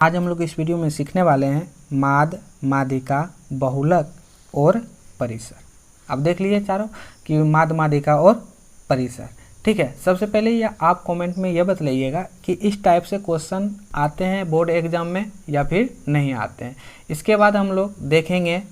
आज हम लोग इस वीडियो में सीखने वाले हैं माद, माध्यिका, बहुलक और परिसर। अब देख लीजिए चारों कि माद, माध्यिका और परिसर। ठीक है, सबसे पहले ये आप कमेंट में ये बतलाइएगा कि इस टाइप से क्वेश्चन आते हैं बोर्ड एग्जाम में या फिर नहीं आते हैं। इसके बाद हम लोग देखेंगे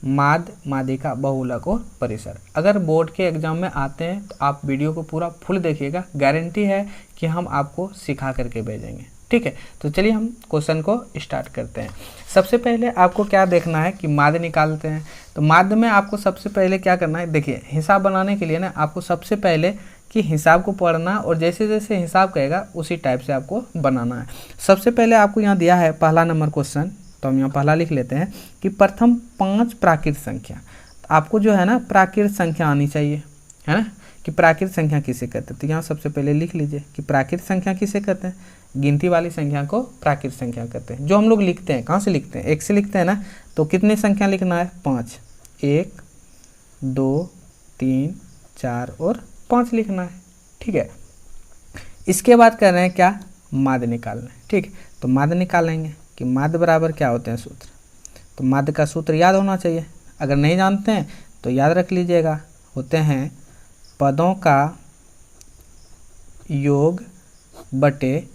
माद, माध्यिका, बहुलक और परिसर। अगर बोर्ड के एग्जाम में आते हैं तो आप वीडियो को पूरा फुल देखिएगा, गारंटी है कि हम आपको सिखा करके भेजेंगे। ठीक है, तो चलिए हम क्वेश्चन को स्टार्ट करते हैं। सबसे पहले आपको क्या देखना है कि माद निकालते हैं। तो माद में आपको सबसे पहले क्या करना है, देखिए हिसाब बनाने के लिए ना आपको सबसे पहले कि हिसाब को पढ़ना और जैसे जैसे हिसाब कहेगा उसी टाइप से आपको बनाना है। सबसे पहले आपको यहाँ दिया है पहला नंबर क्वेश्चन, तो हम यहाँ पहला लिख लेते हैं कि प्रथम 5 प्राकृत संख्या। आपको जो है ना प्राकृत संख्या आनी चाहिए, है ना, कि प्राकृत संख्या किसे कहते हैं। तो यहाँ सबसे पहले लिख लीजिए कि प्राकृत संख्या किसे कहते हैं। गिनती वाली संख्या को प्राकृत संख्या कहते हैं। जो हम लोग लिखते हैं, कहाँ से लिखते हैं, 1 से लिखते हैं ना, तो कितनी संख्या लिखना है, 5। 1 2 3 4 और 5 लिखना है। ठीक है, इसके बाद कर रहे हैं क्या, माद निकालना है। ठीक, तो माद निकालेंगे कि माद बराबर क्या होते हैं सूत्र। तो माद का सूत्र याद होना चाहिए, अगर नहीं जानते हैं तो याद रख लीजिएगा। होते हैं पदों का योग बटे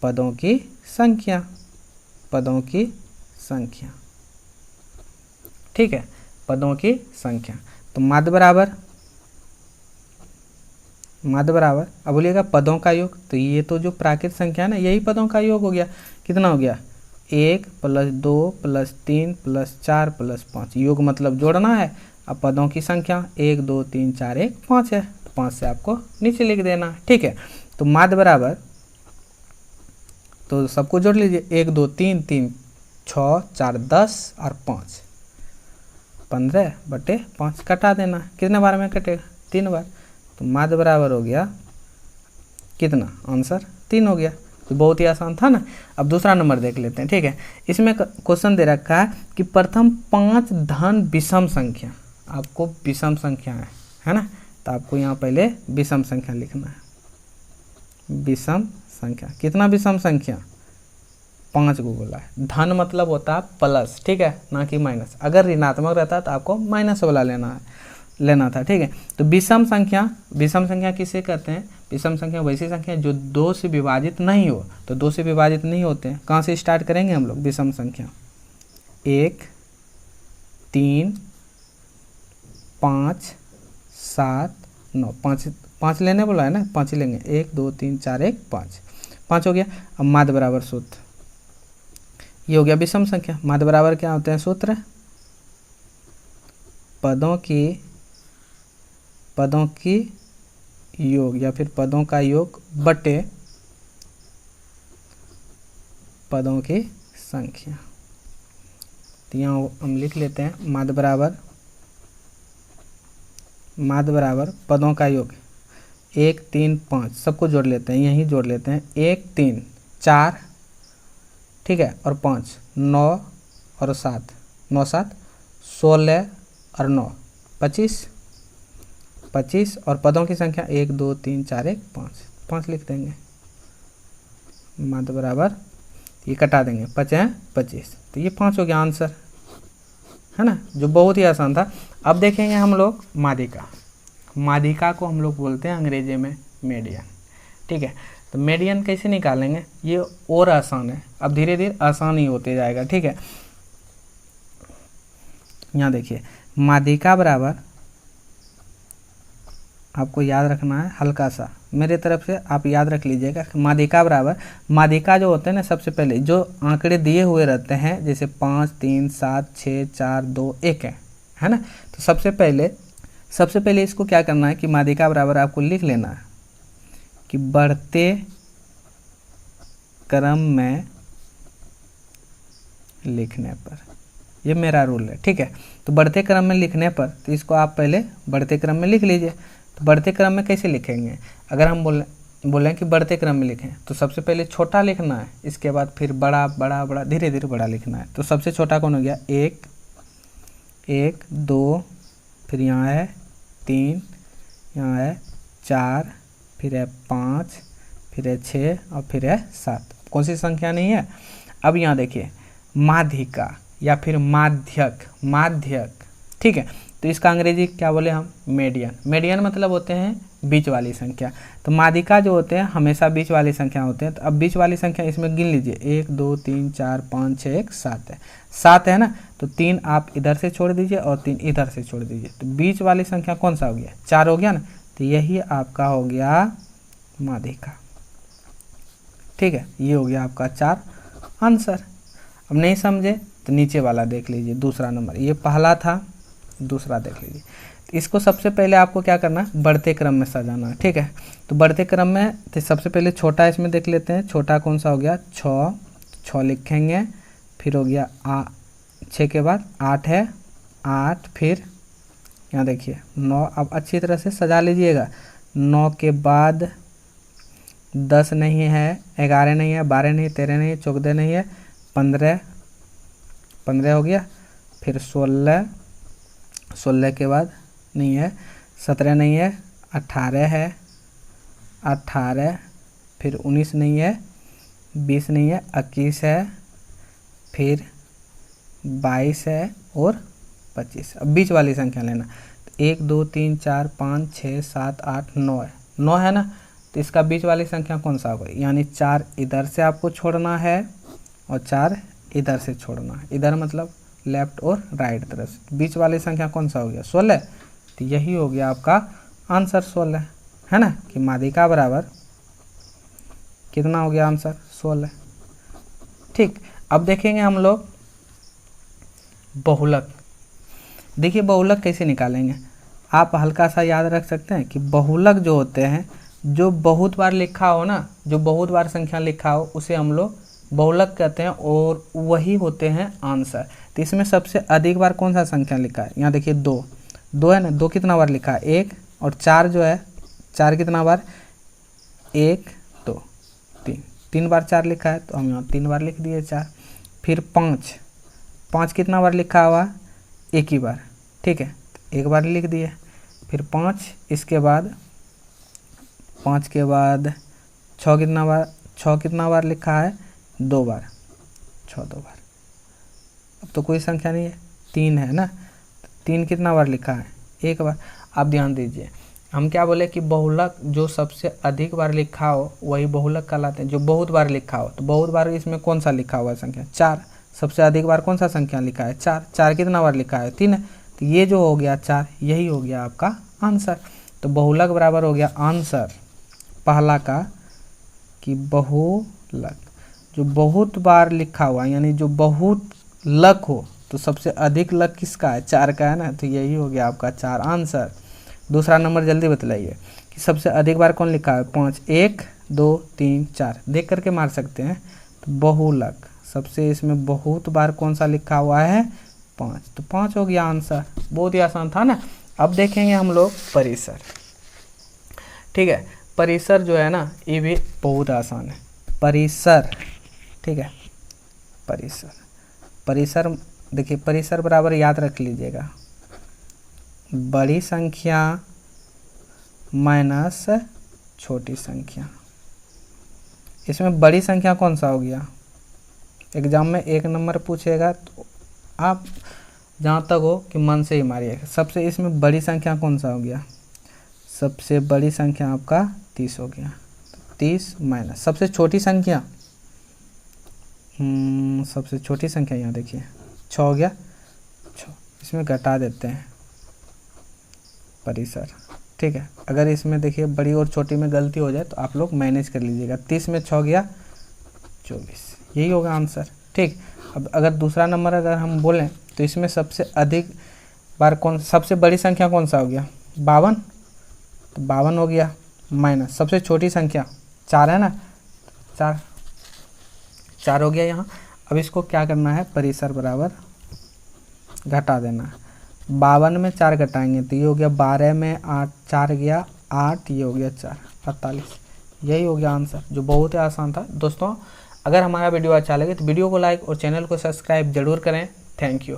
पदों की संख्या, पदों की संख्या। ठीक है, पदों की संख्या। तो माद बराबर अब बोलिएगा पदों का योग। तो ये तो जो प्राकृत संख्या है ना, यही पदों का योग हो गया। कितना हो गया, 1 + 2 + 3 + 4 + 5। योग मतलब जोड़ना है। अब पदों की संख्या 1 2 3 4 1 5 है, तो 5 से आपको नीचे लिख देना है। ठीक है, तो माद बराबर, तो सबको जोड़ लीजिए, 1 2 3 3 6 4 10 और 5 15/5 कटा देना। कितने बार में कटेगा, 3 बार। तो माद बराबर हो गया कितना, आंसर 3 हो गया। तो बहुत ही आसान था ना। अब दूसरा नंबर देख लेते हैं। ठीक है, इसमें क्वेश्चन दे रखा है कि प्रथम 5 धन विषम संख्या। आपको विषम संख्या है ना, तो आपको यहाँ पहले विषम संख्या लिखना है। विषम संख्या, कितना विषम संख्या, 5 को बोला है। धन मतलब होता है प्लस, ठीक है, ना कि माइनस। अगर ऋणात्मक रहता तो आपको माइनस वाला लेना था। ठीक है, तो विषम संख्या किसे कहते हैं। विषम संख्या वैसी संख्या जो 2 से विभाजित नहीं हो। तो 2 से विभाजित नहीं होते हैं, कहाँ से स्टार्ट करेंगे हम लोग, विषम संख्या 1 3 5 7 9, 5 लेने बोला है ना, 5 ही लेंगे। 1 2 3 4 1 5 हो गया। अब माद बराबर सूत्र, ये हो गया विषम संख्या। माद बराबर क्या होते हैं सूत्र, पदों की योग या फिर पदों का योग बटे पदों की संख्या। तो यहाँ हम लिख लेते हैं माद बराबर पदों का योग 1 3 5, सबको जोड़ लेते हैं, यहीं जोड़ लेते हैं। 1 3 4, ठीक है, और 5 9 और 7 9 7 16 और 9 25 और पदों की संख्या 1 2 3 4 1 5 लिख देंगे। माद बराबर, ये कटा देंगे, 5 हैं 25, तो ये 5 हो गया आंसर, है ना, जो बहुत ही आसान था। अब देखेंगे हम लोग माध्यिका को हम लोग बोलते हैं अंग्रेजी में मीडियन। ठीक है, तो मीडियन कैसे निकालेंगे, ये और आसान है। अब धीरे धीरे आसान ही होते जाएगा। ठीक है, यहाँ देखिए माध्यिका बराबर, आपको याद रखना है हल्का सा, मेरे तरफ से आप याद रख लीजिएगा। माध्यिका बराबर, माध्यिका जो होते हैं ना, सबसे पहले जो आंकड़े दिए हुए रहते हैं, जैसे 5 3 7 6 4 2 1 है ना, तो सबसे पहले इसको क्या करना है कि माध्यिका बराबर आपको लिख लेना है कि बढ़ते क्रम में लिखने पर, ये मेरा रूल है। ठीक है, तो बढ़ते क्रम में लिखने पर, तो इसको आप पहले बढ़ते क्रम में लिख लीजिए। तो बढ़ते क्रम में कैसे लिखेंगे, अगर हम बोलें कि बढ़ते क्रम में लिखें, तो सबसे पहले छोटा लिखना है, इसके बाद फिर बड़ा बड़ा बड़ा, धीरे धीरे बड़ा लिखना है। तो सबसे छोटा कौन हो गया, 1 2, फिर यहाँ है 3, यहाँ है 4, फिर है 5, फिर है 6 और फिर है 7। कौन सी संख्या नहीं है, अब यहाँ देखिए माध्यिका या फिर माध्यक, ठीक है। तो इसका अंग्रेजी क्या बोले हम, मीडियन। मीडियन मतलब होते हैं बीच वाली संख्या। तो माध्यिका जो होते हैं हमेशा बीच वाली संख्या होते हैं। तो अब बीच वाली संख्या इसमें गिन लीजिए, 1 2 3 4 5 6 1 7 है, 7 है ना। तो 3 आप इधर से छोड़ दीजिए और 3 इधर से छोड़ दीजिए। तो बीच वाली संख्या कौन सा हो गया, 4 हो गया ना। तो यही आपका हो गया माध्यिका, ठीक है। ये हो गया आपका 4 आंसर। अब नहीं समझे तो नीचे वाला देख लीजिए, दूसरा नंबर, ये पहला था, दूसरा देख लीजिए। इसको सबसे पहले आपको क्या करना है, बढ़ते क्रम में सजाना है, ठीक है। तो बढ़ते क्रम में तो सबसे पहले छोटा इसमें देख लेते हैं, छोटा कौन सा हो गया, 6 लिखेंगे, फिर हो गया 6 के बाद 8 है, 8, फिर यहाँ देखिए 9। अब अच्छी तरह से सजा लीजिएगा। 9 के बाद 10 नहीं है, 11 नहीं है, 12 नहीं, 13 नहीं है, 14 नहीं है, 15 हो गया, फिर 16 के बाद नहीं है, 17 नहीं है, 18 है, 18, फिर 19 नहीं है, 20 नहीं है, 21 है, फिर 22 है और 25। अब बीच वाली संख्या लेना। 1 2 3 4 5 6 7 8 9 है, 9 है ना। तो इसका बीच वाली संख्या कौन सा होगा, यानी 4 इधर से आपको छोड़ना है और 4 इधर से छोड़ना है। इधर मतलब लेफ्ट और राइट तरफ से। बीच वाली संख्या कौन सा हो गया, 16। तो यही हो गया आपका आंसर 16, है ना। कि माध्यिका बराबर कितना हो गया आंसर, 16, ठीक। अब देखेंगे हम लोग बहुलक। देखिए बहुलक कैसे निकालेंगे, आप हल्का सा याद रख सकते हैं कि बहुलक जो होते हैं, जो बहुत बार लिखा हो ना, जो बहुत बार संख्या लिखा हो, उसे हम लोग बहुलक कहते हैं और वही होते हैं आंसर। तो इसमें सबसे अधिक बार कौन सा संख्या लिखा है, यहाँ देखिए 2 है ना। 2 कितना बार लिखा है, 1, और 4 जो है, 4 कितना बार, 1 2 3, 3 बार 4 लिखा है, तो हम यहाँ 3 बार लिख दिए 4। फिर 5 कितना बार लिखा हुआ, 1 ही बार, ठीक है, 1 बार लिख दिए। फिर 5, इसके बाद 5 के बाद 6 कितना बार लिखा है, 2 बार, 6 2 बार। अब तो कोई संख्या नहीं है, 3 है ना। 3 कितना बार लिखा है, 1 बार। आप ध्यान दीजिए, हम क्या बोले कि बहुलक जो सबसे अधिक बार लिखा हो वही बहुलक कहलाते हैं। जो बहुत बार लिखा हो, तो बहुत बार इसमें कौन सा लिखा हुआ है संख्या, 4। सबसे अधिक बार कौन सा संख्या लिखा है, 4। 4 कितना बार लिखा है, 3 है। तो ये जो हो गया 4, यही हो गया आपका आंसर। तो बहुलक बराबर हो गया आंसर पहला का कि बहुलक जो बहुत बार लिखा हुआ, यानी जो बहुत लक हो, तो सबसे अधिक लक किसका है, 4 का है ना। तो यही हो गया आपका 4 आंसर। दूसरा नंबर जल्दी बतलाइए कि सबसे अधिक बार कौन लिखा है, 5। 1 2 3 4 देख करके मार सकते हैं। तो बहुलक सबसे इसमें बहुत बार कौन सा लिखा हुआ है, 5। तो 5 हो गया आंसर। बहुत ही आसान था ना। अब देखेंगे हम लोग परिसर, ठीक है। परिसर जो है ना, ये भी बहुत आसान है। परिसर, ठीक है। परिसर देखिए, परिसर बराबर याद रख लीजिएगा, बड़ी संख्या माइनस छोटी संख्या। इसमें बड़ी संख्या कौन सा हो गया, एग्जाम में 1 नंबर पूछेगा तो आप जहाँ तक हो कि मन से ही मारिएगा। सबसे इसमें बड़ी संख्या कौन सा हो गया, सबसे बड़ी संख्या आपका 30 हो गया। 30 माइनस सबसे छोटी संख्या, सबसे छोटी संख्या यहाँ देखिए 6 हो गया, 6। इसमें घटा देते हैं परिसर, ठीक है। अगर इसमें देखिए बड़ी और छोटी में गलती हो जाए तो आप लोग मैनेज कर लीजिएगा। 30 में 6 गया 24, यही होगा आंसर, ठीक। अब अगर दूसरा नंबर अगर हम बोलें तो इसमें सबसे अधिक बार सबसे बड़ी संख्या कौन सा हो गया, 52। तो 52 हो गया माइनस सबसे छोटी संख्या 4 है ना, 4 हो गया यहाँ। अब इसको क्या करना है, परिसर बराबर घटा देना है। 52 में 4 घटाएंगे तो ये हो गया 12 में 8, 4 गया 8, ये हो गया 4, 48। यही हो गया आंसर, जो बहुत ही आसान था। दोस्तों अगर हमारा वीडियो अच्छा लगे तो वीडियो को लाइक और चैनल को सब्सक्राइब जरूर करें। Thank you.